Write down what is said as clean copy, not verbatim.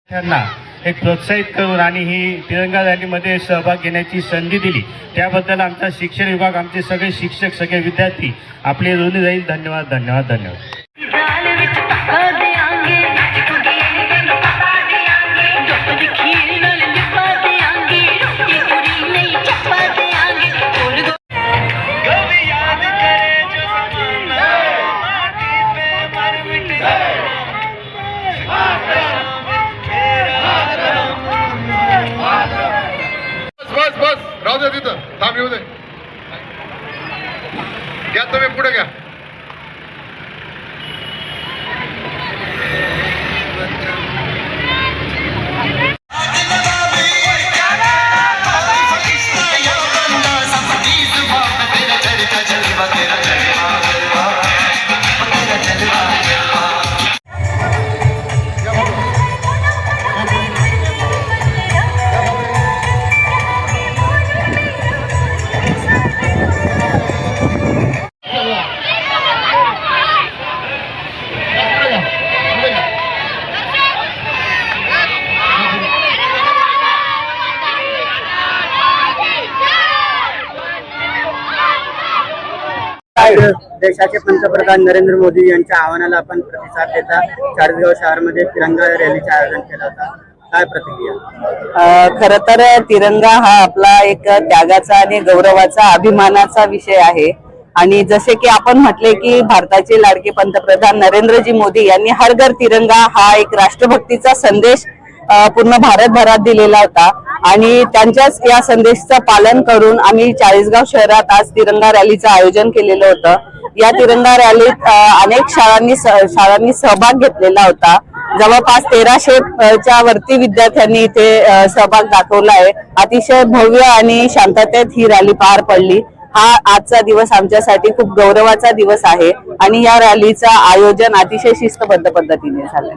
त्यांना एक प्रोत्साहित करून आणि ही तिरंगा रॅलीमध्ये सहभाग घेण्याची संधी दिली त्याबद्दल आमचा शिक्षण विभाग, आमचे सगळे शिक्षक, सगळे विद्यार्थी आपले ऋणी राहील। धन्यवाद धन्यवाद धन्यवाद। बस बस राहू दे, तिथं थांब, येऊ दे, घ्या तुम्ही पुढे घ्या। देशाचे पंतप्रधान नरेंद्र मोदी यांच्या आव्हानाला आपण प्रतिसाद देता चाळीसगाव शहरामध्ये तिरंगा रॅलीचे आयोजन केलं होतं, काय प्रतिक्रिया? खरं तर तिरंगा हा आपला एक त्यागाचा आणि गौरवाचा, अभिमानाचा विषय आहे। आणि जसे की आपण म्हटले की भारताचे लाडके पंतप्रधान नरेंद्रजी मोदी यांनी हर घर तिरंगा हा एक राष्ट्रभक्तीचा संदेश पूर्ण भारतभरात दिलेला होता आणि त्यांच्याच या संदेशाचं पालन करून आम्ही चाळीसगाव शहरात आज तिरंगा रॅलीचं आयोजन केलेलं होतं। या तिरंगा रॅलीत अनेक शाळांनी सहभाग घेतलेला होता। जवळपास 1300च्या वरती विद्यार्थ्यांनी इथे सहभाग दाखवला आहे। अतिशय भव्य आणि शांततेत ही रॅली पार पडली। हा आजचा दिवस आमच्यासाठी खूप गौरवाचा दिवस आहे आणि या रॅलीचं आयोजन अतिशय शिस्तबद्ध पद्धतीने झालंय।